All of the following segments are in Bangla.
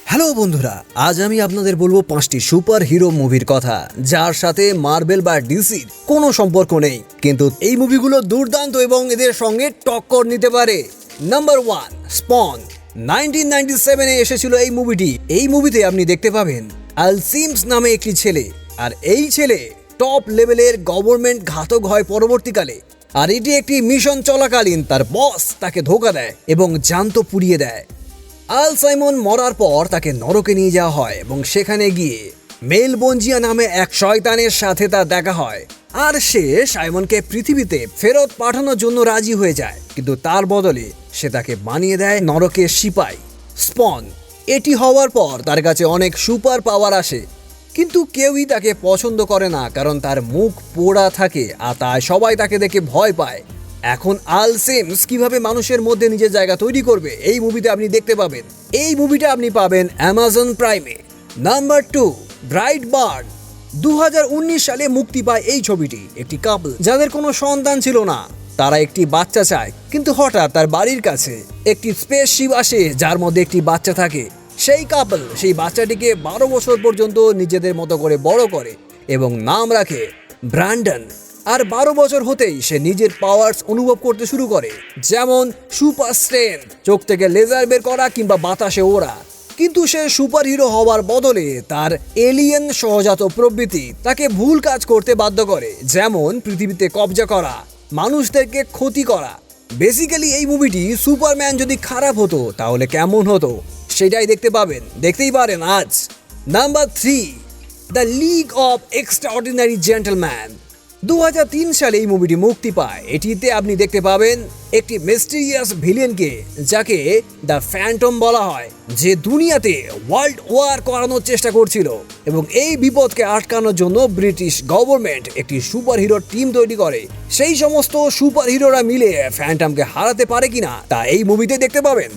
হ্যালো বন্ধুরা, আজ আমি আপনাদের বলবো 5টি সুপার হিরো মুভির কথা যার সাথে মার্বেল বা ডিসির কোনো সম্পর্ক নেই, কিন্তু এই মুভিগুলো দুর্দান্ত এবং এদের সঙ্গে টক্কর নিতে পারে। নাম্বার 1, স্পন। 1997-এ এসেছিল এই মুভিটি। এই মুভিতে আপনি দেখতে পাবেন আল সিমস নামে একটি ছেলে, আর এই ছেলে টপ লেভেলের গভর্নমেন্ট ঘাতক হয় পরবর্তীকালে। আর এটি একটি মিশন চলাকালীন তার বস তাকে ধোঁকা দেয় এবং জ্যান্ত পুড়িয়ে দেয়। আল সাইমন মরার পর তাকে নরকে নিয়ে যাওয়া হয় এবং সেখানে গিয়ে মেল বঞ্জিয়া নামে এক শয়তানের সাথে তার দেখা হয়, আর সে সাইমনকে পৃথিবীতে ফেরত পাঠানোর জন্য রাজি হয়ে যায়, কিন্তু তার বদলে সে তাকে বানিয়ে দেয় নরকের সিপাই। স্পন। এটি হওয়ার পর তার কাছে অনেক সুপার পাওয়ার আসে, কিন্তু কেউই তাকে পছন্দ করে না কারণ তার মুখ পোড়া থাকে, আর তাই সবাই তাকে দেখে ভয় পায়। এখন আল সিমস কিভাবে মানুষের মধ্যে নিজের জায়গা তৈরি করবে এই মুভিতে আপনি দেখতে পাবেন। এই মুভিটা আপনি পাবেন অ্যামাজন প্রাইমে। Number 2, bright burn. 2019 সালে মুক্তি পায় এই ছবিটি। একটি কাপল যাদের কোনো সন্তান ছিল না, তারা একটি বাচ্চা চায়, কিন্তু হঠাৎ তার বাড়ির কাছে একটি স্পেসশিপ আসে যার মধ্যে একটি বাচ্চা থাকে। সেই কাপল সেই বাচ্চাটিকে 12 বছর পর্যন্ত নিজেদের মতো করে বড় করে এবং নাম রাখে ব্র্যান্ডন। আর 12 বছর হতেই সে নিজের পাওয়ার্স অনুভব করতে শুরু করে, যেমন সুপার স্ট্রেংথ, চোখ থেকে লেজার বের করা কিংবা বাতাসে ওড়া। কিন্তু সে সুপার হিরো হওয়ার বদলে তার এলিয়েন সহজাত প্রবৃত্তি তাকে ভুল কাজ করতে বাধ্য করে, যেমন পৃথিবীতে কবজা করা, মানুষদেরকে ক্ষতি করা। বেসিক্যালি এই মুভিটি সুপারম্যান যদি খারাপ হতো তাহলে কেমন হতো সেটাই দেখতে পাবেন, দেখতেই পারেন আজ। Number 3, the league of extraordinary gentleman. 2003 সালে এই মুভিটি মুক্তি পায়। এটিতে আপনি দেখতে পাবেন একটি মিস্টিরিয়াস ভিলেনকে যাকে দ্য ফ্যান্টম বলা হয়, যে দুনিয়াতে ওয়ার্ল্ড ওয়ার করানোর চেষ্টা করছিল, এবং এই বিপদকে আটকানোর জন্য ব্রিটিশ গভর্নমেন্ট একটি সুপার হিরো টিম তৈরি করে। সেই সমস্ত সুপার হিরোরা মিলে ফ্যান্টমকে হারাতে পারে কিনা তা এই মুভিতে দেখতে পাবেন।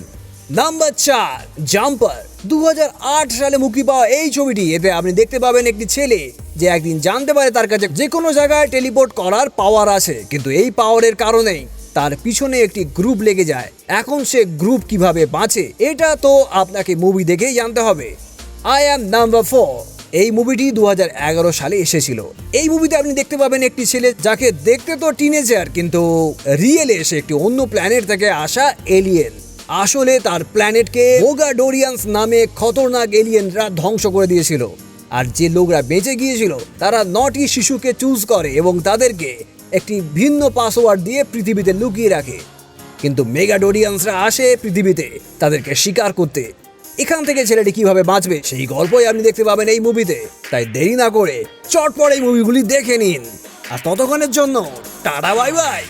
Number 4, jumper. 2008 সালে মুক্তি পাওয়া এই ছবিটি। এতে আপনি দেখতে পাবেন একটি ছেলে যে একদিন জানতে পারে তার কাছে যে কোনো জায়গায় টেলিপোর্ট করার পাওয়ার আছে, কিন্তু এই পাওয়ারের কারণেই তার পিছনে একটি গ্রুপ লেগে যায়। এখন সে গ্রুপ কিভাবে বাঁচে এটা তো আপনাকে মুভি দেখেই জানতে হবে। I am number 4। এই মুভিটি 2011 সালে এসেছিল। এই মুভিতে আপনি দেখতে পাবেন একটি ছেলে যাকে দেখতে তো টিনেজার, কিন্তু রিয়েলে সে একটি অন্য প্ল্যানেট থেকে আসা এলিয়েন। আসলে তার প্ল্যানেটকে মোগাডোরিয়ান্স নামে খতরনাক এলিয়েনরা ধ্বংস করে দিয়েছিল, আর যে লোকরা বেঁচে গিয়েছিল তারা 9টি শিশুকে চুজ করে এবং তাদেরকে একটি ভিন্ন পাসওয়ার্ড দিয়ে পৃথিবীতে লুকিয়ে রাখে। কিন্তু মেগাডোরিয়ান্সরা আসে পৃথিবীতে তাদেরকে শিকার করতে। এখান থেকে ছেলেটি কিভাবে বাঁচবে সেই গল্পই আপনি দেখতে পাবেন এই মুভিতে। তাই দেরি না করে চটপট এই মুভিগুলি দেখে নিন। আর ততক্ষণের জন্য টাটা, বাই বাই।